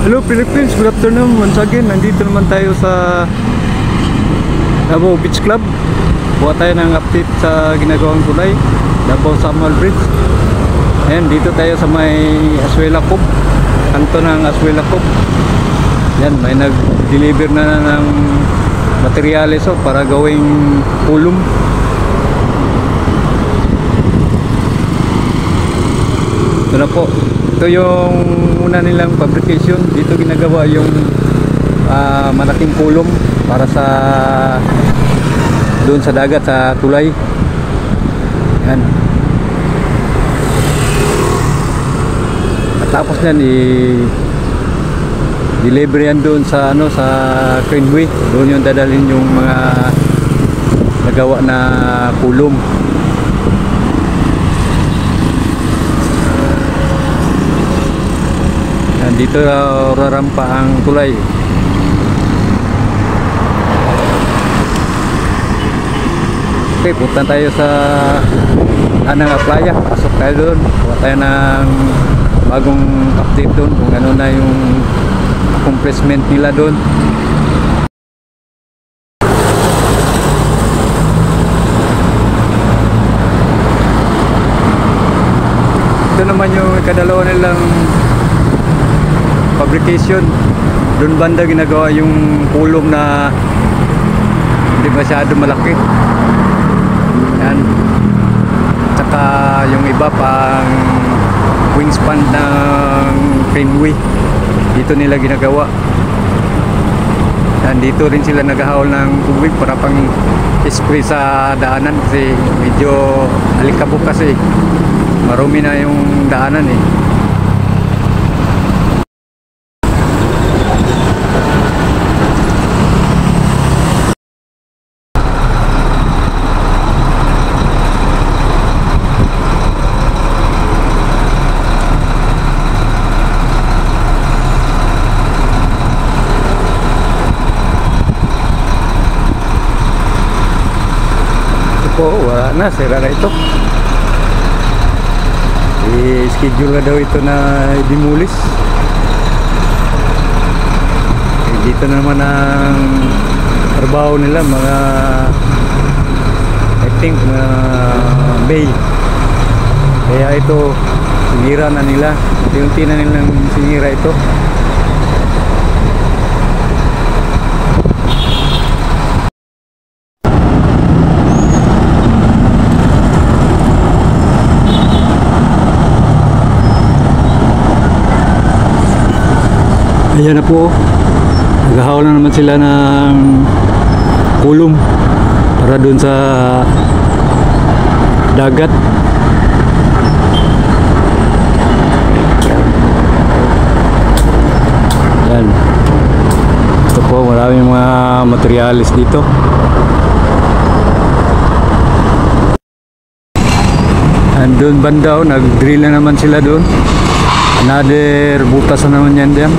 Hello Philippines, good afternoon once again. Nandito naman tayo sa Davao Beach Club. Buha tayo ng update sa ginagawang tulay Davao Samuel Bridge. Ayan, dito tayo sa may Aswela Cove, kanto ng Aswela Cove. Yan, may nag-deliver na ng materyales para gawing pulong. Ito na po, ito yung una nilang fabrication. Dito ginagawa yung malaking pulong para sa doon sa dagat, sa tulay. Yan. At tapos yan i-deliver yan doon sa sa Greenway. Doon yung dadalhin yung mga nagawa na pulong. Dito rarampa ang tulay. Okay, punta tayo sa Anang Playa. Pasok tayo doon. Kuha tayo ng bagong update doon kung ano na yung accomplishment nila doon. Ito naman yung kadalawa nilang fabrication. Doon banda ginagawa yung pulong na hindi masyado malaki. Yan. Tsaka yung iba pang wingspan ng Greenway, dito nila ginagawa. Yan, dito rin sila naghahawal ng tubig para pang spray sa daanan kasi medyo alikabok kasi marumi na yung daanan eh. Wala na, sira na ito. I-schedule na daw ito na i-demolish. Dito na naman ang trabaho nila, mga I think mga bay. Kaya ito sinira na nila, unti na nilang sinira ito. Ayan na po, naghahawal na naman sila ng pulong para dun sa dagat. Ayan. Ito po, maraming mga materyales dito. And dun banda, nag-drill na naman sila dun. Another butas na naman yan diyan.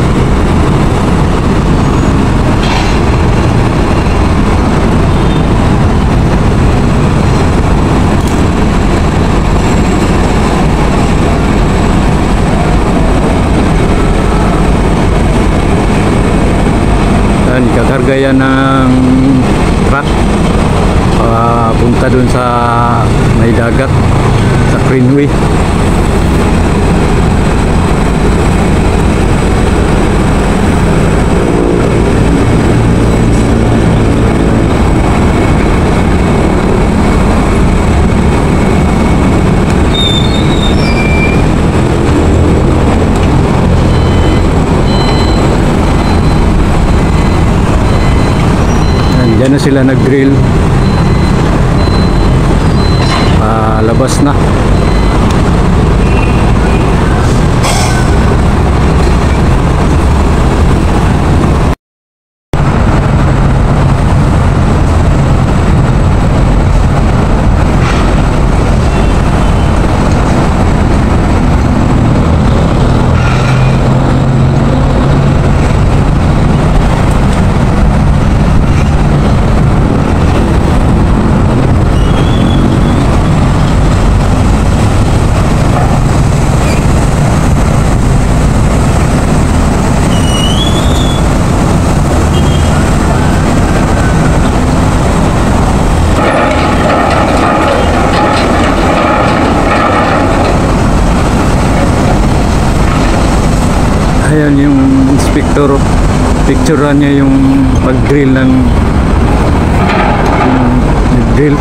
Kakarga yan ng truck punta dun sa may dagat, sa Greenway. Diyan na sila nag-drill. Labas na. Ayan yung inspector, picturean niya yung pag-drill ng drill.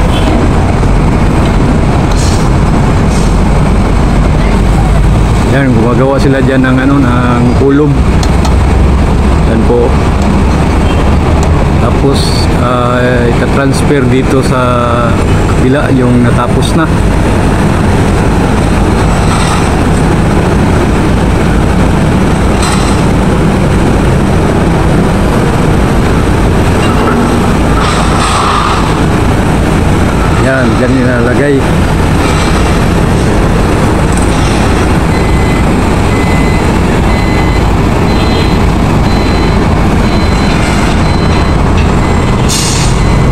Yan, gumagawa sila dyan ng ano, ng kulom. Yan po. Tapos ita-transfer dito sa kabila yung natapos na. Yan, dyan nilalagay.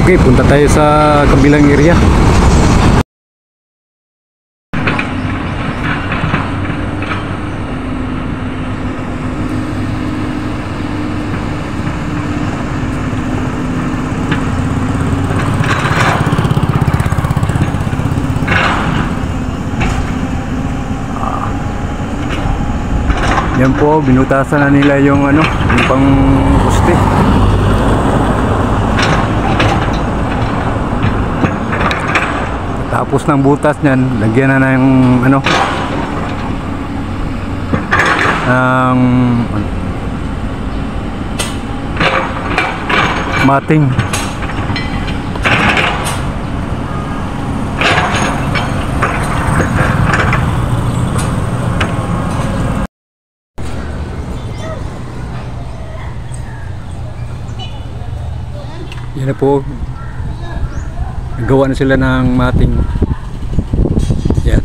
Okay, punta tayo sa kabilang area. Yan po, binutasan na nila yung ano, yung pang poste. Tapos ng butas niyan, lagyan na ng ano, mating. Yan na po, gawa na sila ng mating. Yan.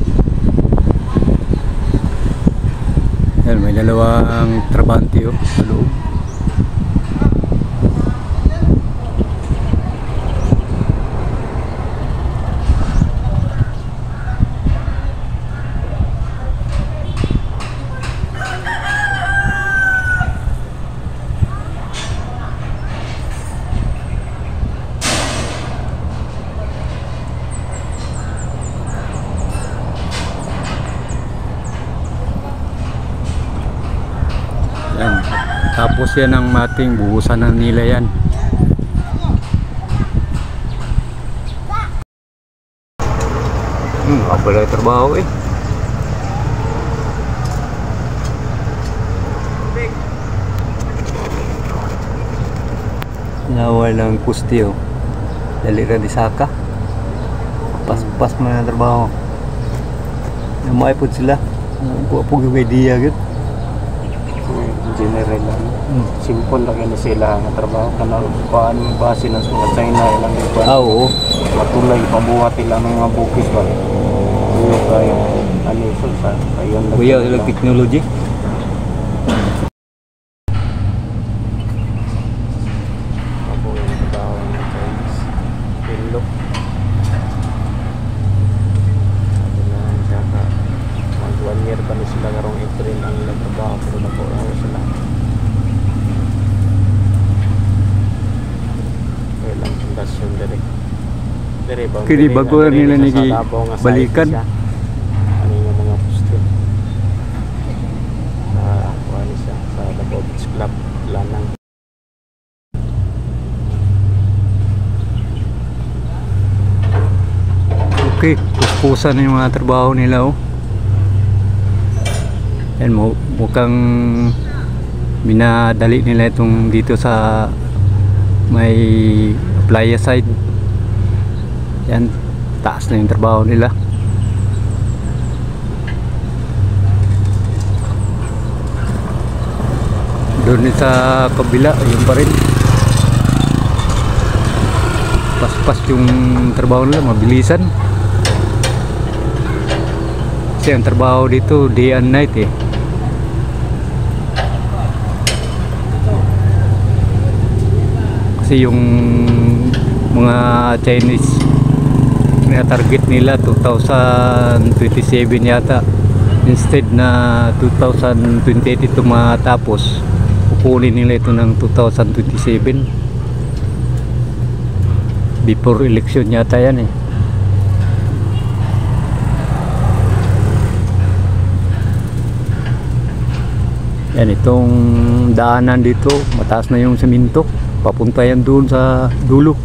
Yan, may dalawang trabante sa loob. Yan. Tapos yan ang mating, buhusan na nila yan. Kapalay trabaho eh. Nawal ng pusti oh. Dali ra di saka. Pas-pas man ang trabaho. Namay po sila. Pupug yung idea gud. General lang. Simple lang yan sila nga trabaho kana paano base ng mga China ilang ito. Oo. Matulay pabuhat ilang mga bukis ba. Kuya kayo ano sa ayon lang. Kuya ilang technology. Ako yung trabaho ng Chinese. Pillo. Mag 1 year pa ni sila karong April ang ilang trabaho pero nako sila. Ilang pundasyon dire Kini bago nila ni balikan. Ano yung mga poste sa kuha siya sa Davao Beach Club Lanang. Okay, puspusan na yung mga trabaho nila oh. Yan, mukhang minadali nila itong dito sa may playa side. Yan, taas na yung trabaho nila. Doon sa kabila, yun pa rin. Pas-pas yung trabaho nila, mabilisan. Kasi ang trabaho dito day and night eh. Kasi yung mga Chinese na target nila 2027 yata, instead na 2028 ito matapos, kukunin nila ito ng 2027 before election yata yan eh. Yan, itong daanan dito, mataas na yung semento. Papunta yan doon sa dulo.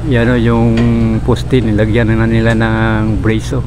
Yan o, yung poste, nilagyan na nila ng brace.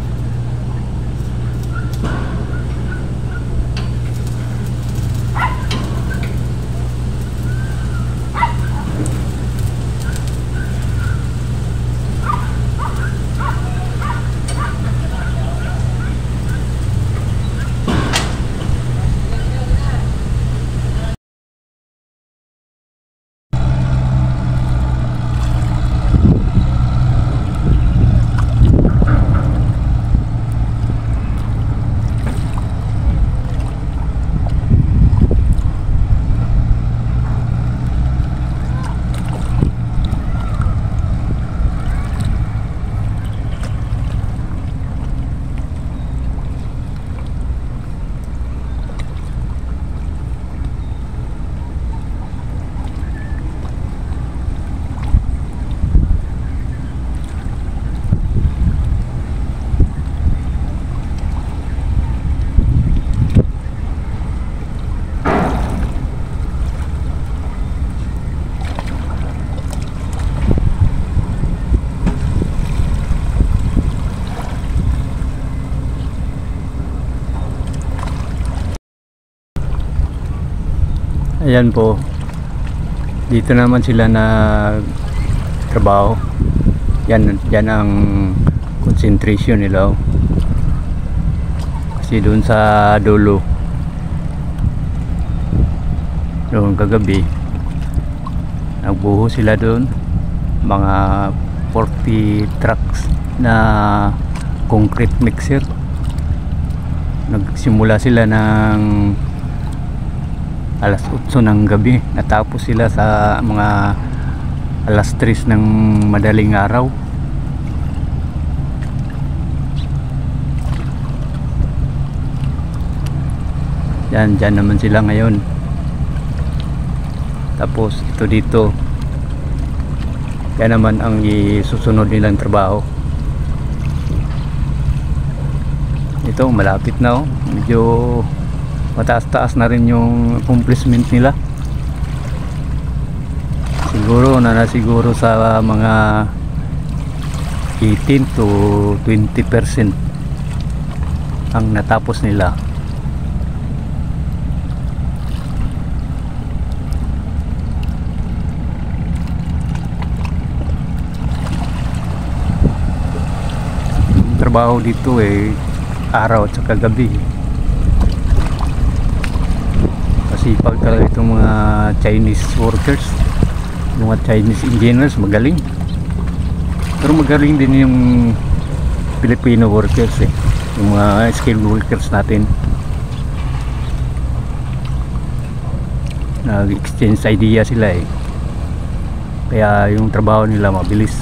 Ayan po, dito naman sila na trabaho. Yan ang concentration nila. Kasi doon sa dulo, doon kagabi, nagbuho sila doon, mga 40 trucks na concrete mixer. Nagsimula sila ng alas 8 ng gabi, natapos sila sa mga alas 3 ng madaling araw. Dyan naman sila ngayon. Tapos ito dito, yan naman ang isusunod nilang trabaho. Ito malapit na, medyo mataas-taas na rin yung accomplishment nila. Siguro sa mga 18 to 20% ang natapos nila. Yung trabaho dito araw at saka gabi. Masipag talaga itong mga Chinese workers, mga Chinese engineers, magaling. Pero magaling din yung Filipino workers, yung mga skilled workers natin. Nag-exchange idea sila kaya yung trabaho nila mabilis.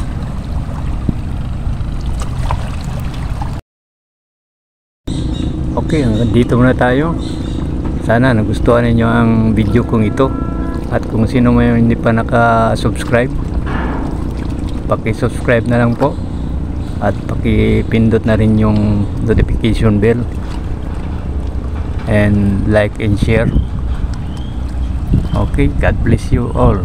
Okay, dito muna tayo. Sana nagustuhan ninyo ang video kong ito. At kung sino may hindi pa naka-subscribe, paki-subscribe na lang po. At paki-pindot na rin yung notification bell. And like and share. Okay, God bless you all.